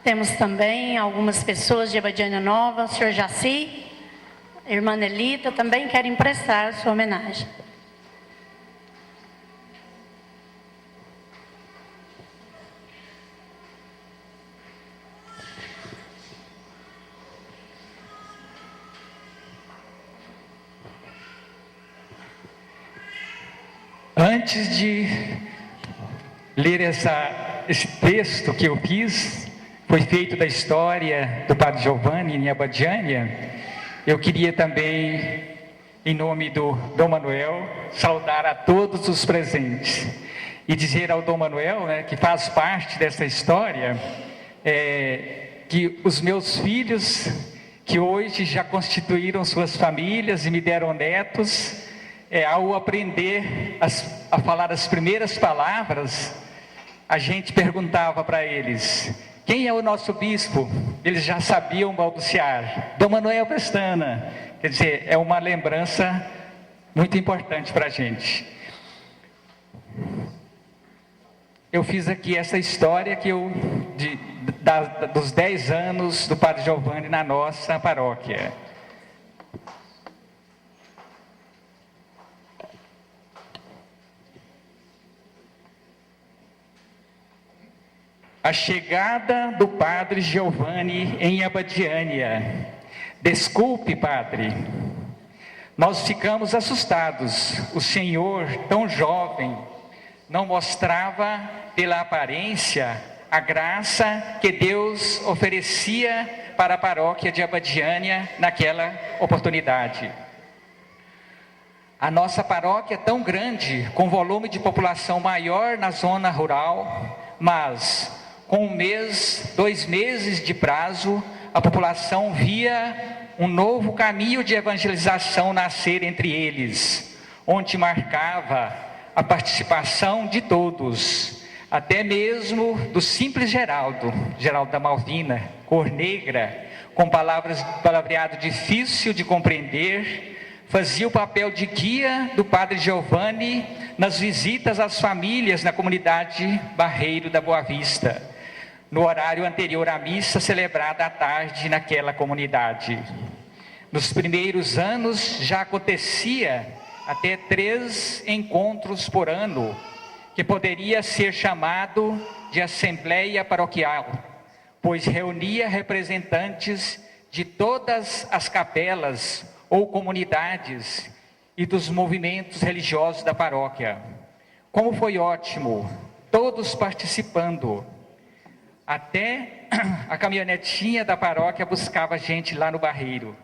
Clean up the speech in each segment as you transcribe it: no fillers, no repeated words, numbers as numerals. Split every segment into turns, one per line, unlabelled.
Temos também algumas pessoas de Abadiânia Nova, o senhor Jaci, a irmã Nelita, também querem prestar sua homenagem.
Antes de ler esse texto que eu fiz, foi feito da história do Padre Giovanni em Abadiânia, eu queria também, em nome do Dom Manuel, saudar a todos os presentes e dizer ao Dom Manuel, né, que faz parte dessa história, que os meus filhos, que hoje já constituíram suas famílias e me deram netos, ao aprender a falar as primeiras palavras, a gente perguntava para eles: quem é o nosso bispo? Eles já sabiam balbuciar: Dom Manuel Pestana. Quer dizer, é uma lembrança muito importante para a gente. Eu fiz aqui essa história dos 10 anos do Padre Giovanni na nossa paróquia. A chegada do Padre Giovanni em Abadiânia. Desculpe, Padre, nós ficamos assustados. O senhor, tão jovem, não mostrava pela aparência a graça que Deus oferecia para a paróquia de Abadiânia naquela oportunidade. A nossa paróquia é tão grande, com volume de população maior na zona rural, mas com 2 meses de prazo, a população via um novo caminho de evangelização nascer entre eles, onde marcava a participação de todos, até mesmo do simples Geraldo da Malvina, cor negra, com palavreado difícil de compreender, fazia o papel de guia do Padre Giovanni nas visitas às famílias na comunidade Barreiro da Boa Vista, no horário anterior à missa celebrada à tarde naquela comunidade. Nos primeiros anos já acontecia até 3 encontros por ano, que poderia ser chamado de Assembleia Paroquial, pois reunia representantes de todas as capelas ou comunidades e dos movimentos religiosos da paróquia. Como foi ótimo, todos participando. Até a caminhonetinha da paróquia buscava gente lá no Barreiro.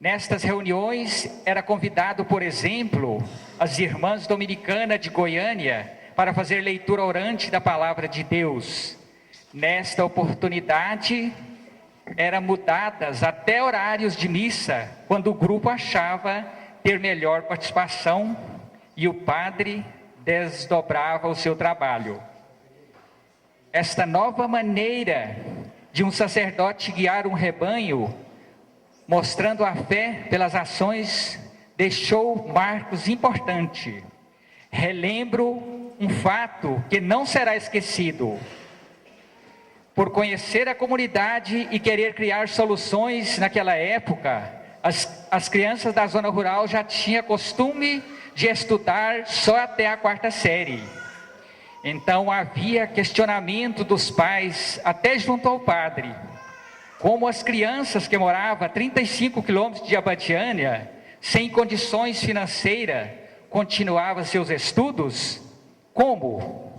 Nestas reuniões era convidado, por exemplo, as irmãs dominicanas de Goiânia para fazer leitura orante da palavra de Deus. Nesta oportunidade, eram mudadas até horários de missa, quando o grupo achava ter melhor participação e o padre desdobrava o seu trabalho. Esta nova maneira de um sacerdote guiar um rebanho, mostrando a fé pelas ações, deixou marcos importantes. Relembro um fato que não será esquecido. Por conhecer a comunidade e querer criar soluções naquela época, as crianças da zona rural já tinham costume de estudar só até a 4ª série. Então havia questionamento dos pais, até junto ao padre. Como as crianças que moravam a 35 quilômetros de Abadiânia, sem condições financeiras, continuavam seus estudos? Como?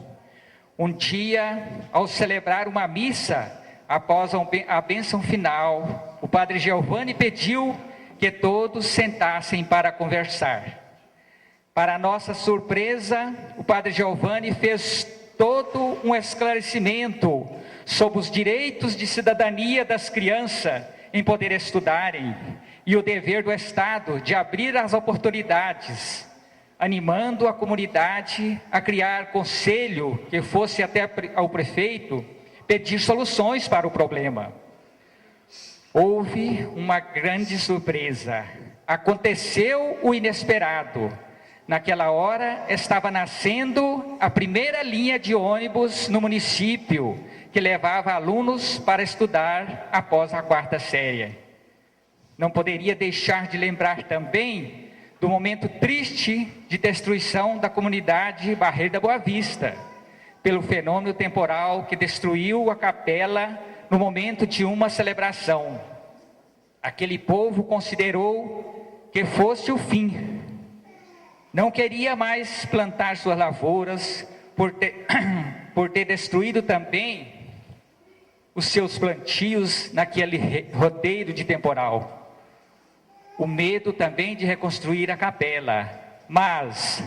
Um dia, ao celebrar uma missa, após a bênção final, o Padre Giovanni pediu que todos sentassem para conversar. Para nossa surpresa, o Padre Giovanni fez todo um esclarecimento sobre os direitos de cidadania das crianças em poder estudarem e o dever do Estado de abrir as oportunidades, animando a comunidade a criar conselho que fosse até ao prefeito pedir soluções para o problema. Houve uma grande surpresa. Aconteceu o inesperado. Naquela hora estava nascendo a primeira linha de ônibus no município, que levava alunos para estudar após a quarta série. Não poderia deixar de lembrar também do momento triste de destruição da comunidade Barreiro da Boa Vista, pelo fenômeno temporal que destruiu a capela no momento de uma celebração. Aquele povo considerou que fosse o fim. Não queria mais plantar suas lavouras, por ter destruído também os seus plantios naquele roteiro de temporal. O medo também de reconstruir a capela. Mas,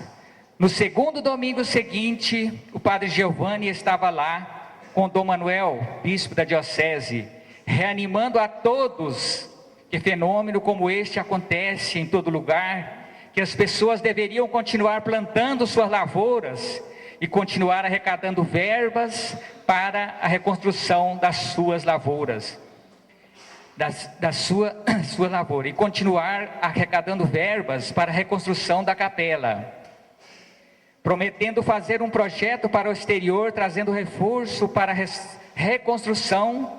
no segundo domingo seguinte, o padre Giovanni estava lá com Dom Manuel, bispo da diocese, reanimando a todos que fenômeno como este acontece em todo lugar, que as pessoas deveriam continuar plantando suas lavouras e continuar arrecadando verbas para a reconstrução das suas lavouras. Da sua lavoura, e continuar arrecadando verbas para a reconstrução da capela, prometendo fazer um projeto para o exterior, trazendo reforço para a reconstrução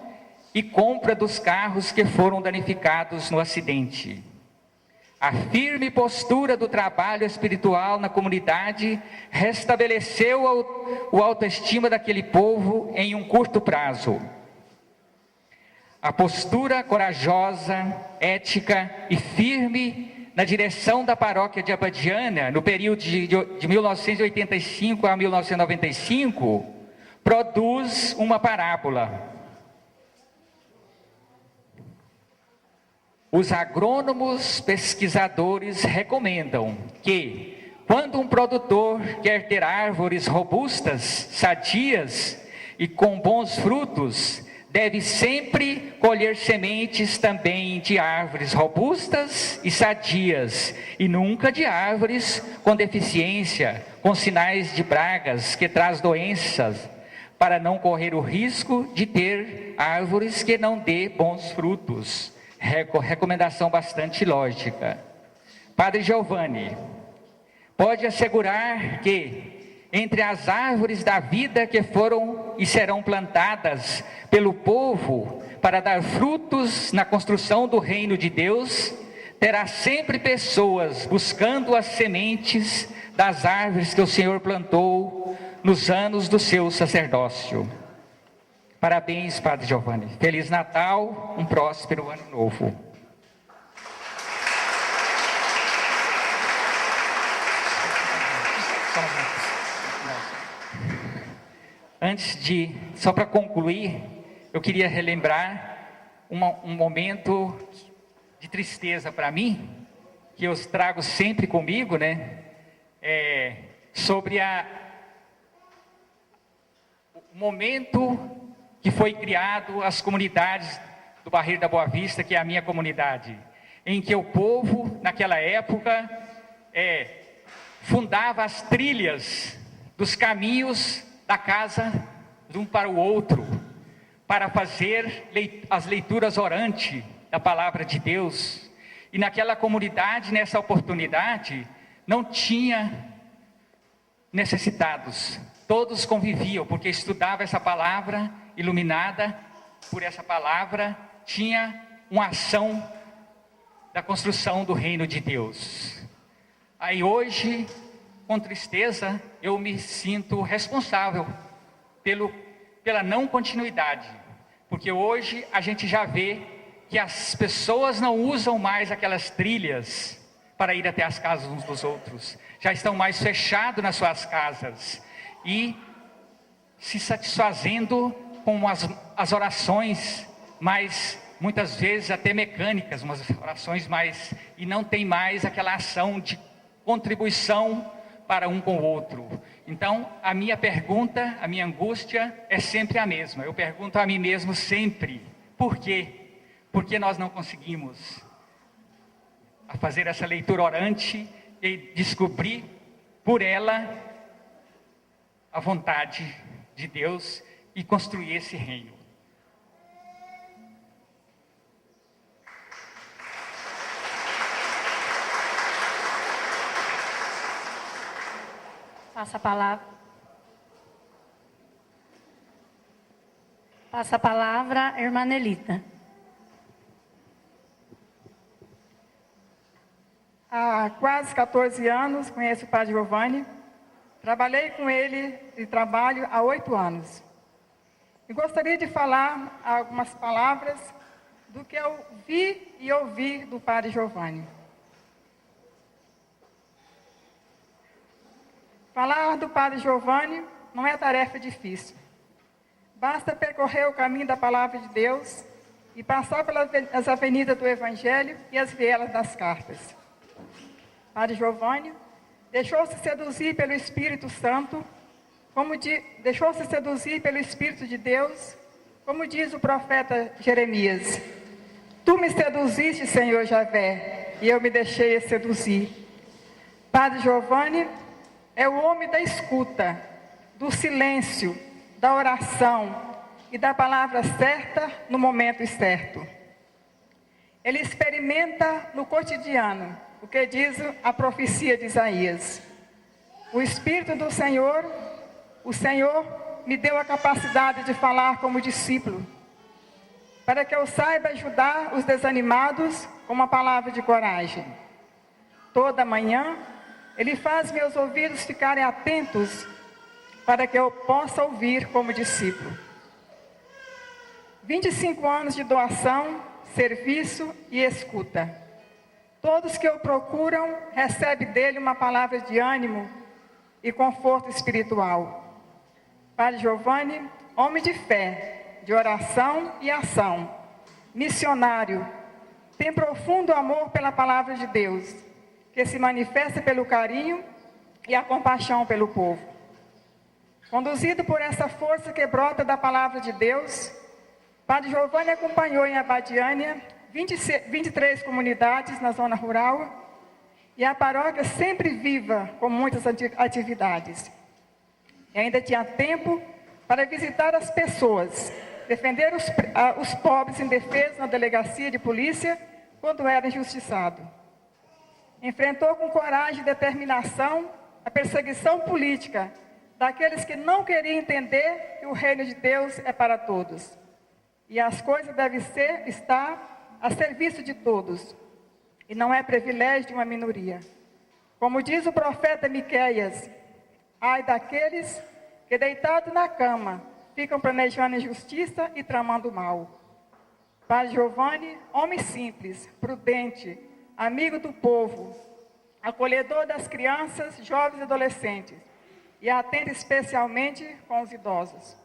e compra dos carros que foram danificados no acidente. A firme postura do trabalho espiritual na comunidade restabeleceu a autoestima daquele povo em um curto prazo. A postura corajosa, ética e firme na direção da paróquia de Abadiânia, no período de 1985 a 1995, produz uma parábola. Os agrônomos pesquisadores recomendam que, quando um produtor quer ter árvores robustas, sadias e com bons frutos, deve sempre colher sementes também de árvores robustas e sadias, e nunca de árvores com deficiência, com sinais de pragas que traz doenças, para não correr o risco de ter árvores que não dê bons frutos. Recomendação bastante lógica. Padre Giovanni pode assegurar que entre as árvores da vida que foram e serão plantadas pelo povo para dar frutos na construção do reino de Deus, terá sempre pessoas buscando as sementes das árvores que o Senhor plantou nos anos do seu sacerdócio. Parabéns, Padre Giovanni. Feliz Natal, um próspero ano novo. Só para concluir, eu queria relembrar um momento de tristeza para mim, que eu trago sempre comigo, né? Sobre o momento que foi criado as comunidades do Barreiro da Boa Vista, que é a minha comunidade, em que o povo, naquela época, fundava as trilhas dos caminhos da casa de um para o outro, para fazer as leituras orantes da palavra de Deus. E naquela comunidade, nessa oportunidade, não tinha necessitados, todos conviviam, porque estudavam essa palavra, iluminada por essa palavra, tinha uma ação da construção do reino de Deus. Aí hoje, com tristeza, eu me sinto responsável pela não continuidade, porque hoje a gente já vê que as pessoas não usam mais aquelas trilhas para ir até as casas uns dos outros, já estão mais fechados nas suas casas e se satisfazendo com as orações, mas muitas vezes até mecânicas, umas orações mais, e não tem mais aquela ação de contribuição para um com o outro. Então, a minha pergunta, a minha angústia é sempre a mesma. Eu pergunto a mim mesmo sempre, por quê? Por que nós não conseguimos fazer essa leitura orante e descobrir por ela a vontade de Deus e construir esse reino?
Passa a palavra. Passa a palavra, irmã Nelita.
Há quase 14 anos conheço o Padre Giovanni. Trabalhei com ele e trabalho há 8 anos. E gostaria de falar algumas palavras do que eu vi e ouvi do Padre Giovanni. Falar do Padre Giovanni não é tarefa difícil. Basta percorrer o caminho da Palavra de Deus e passar pelas avenidas do Evangelho e as vielas das cartas. Padre Giovanni deixou-se seduzir pelo Espírito Santo, deixou-se seduzir pelo Espírito de Deus, como diz o profeta Jeremias. Tu me seduziste, Senhor Javé, e eu me deixei seduzir. Padre Giovanni é o homem da escuta, do silêncio, da oração e da palavra certa no momento certo. Ele experimenta no cotidiano o que diz a profecia de Isaías. O Espírito do Senhor, o Senhor me deu a capacidade de falar como discípulo, para que eu saiba ajudar os desanimados com uma palavra de coragem. Toda manhã, Ele faz meus ouvidos ficarem atentos para que eu possa ouvir como discípulo. 25 anos de doação, serviço e escuta. Todos que o procuram recebem dele uma palavra de ânimo e conforto espiritual. Padre Giovanni, homem de fé, de oração e ação, missionário, tem profundo amor pela palavra de Deus, que se manifesta pelo carinho e a compaixão pelo povo. Conduzido por essa força que brota da palavra de Deus, Padre Giovanni acompanhou em Abadiânia 23 comunidades na zona rural e a paróquia sempre viva com muitas atividades. E ainda tinha tempo para visitar as pessoas, defender os pobres indefesos na delegacia de polícia quando era injustiçado. Enfrentou com coragem e determinação a perseguição política daqueles que não queriam entender que o reino de Deus é para todos. E as coisas devem estar a serviço de todos, e não é privilégio de uma minoria. Como diz o profeta Miqueias, ai daqueles que deitados na cama ficam planejando injustiça e tramando mal. Padre Giovanni, homem simples, prudente, amigo do povo, acolhedor das crianças, jovens e adolescentes, e atento especialmente com os idosos.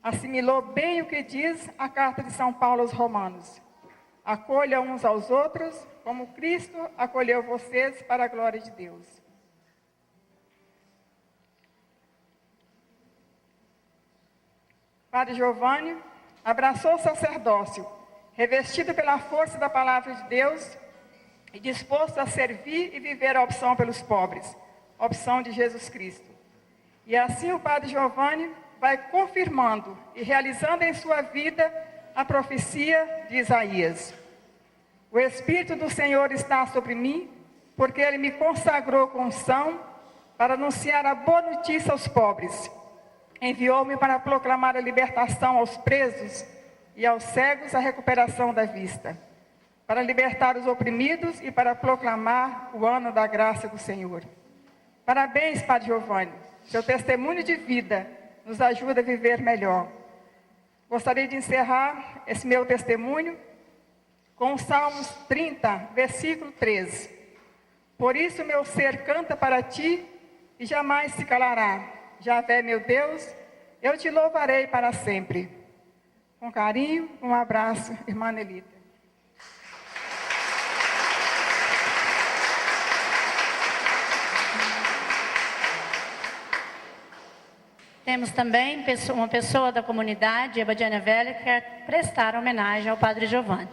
Assimilou bem o que diz a carta de São Paulo aos Romanos. Acolha uns aos outros, como Cristo acolheu vocês para a glória de Deus. Padre Giovanni abraçou o sacerdócio, revestido pela força da palavra de Deus e disposto a servir e viver a opção pelos pobres, a opção de Jesus Cristo. E assim o Padre Giovanni vai confirmando e realizando em sua vida a profecia de Isaías. O Espírito do Senhor está sobre mim, porque Ele me consagrou com unção para anunciar a boa notícia aos pobres. Enviou-me para proclamar a libertação aos presos e aos cegos a recuperação da vista, para libertar os oprimidos e para proclamar o ano da graça do Senhor. Parabéns, Padre Giovanni. Seu testemunho de vida nos ajuda a viver melhor. Gostaria de encerrar esse meu testemunho com o Salmos 30, versículo 13. Por isso meu ser canta para ti e jamais se calará. Javé, meu Deus, eu te louvarei para sempre. Com carinho, um abraço, irmã Nelita.
Temos também uma pessoa da comunidade Abadiânia Velha que quer prestar homenagem ao Padre Giovanni.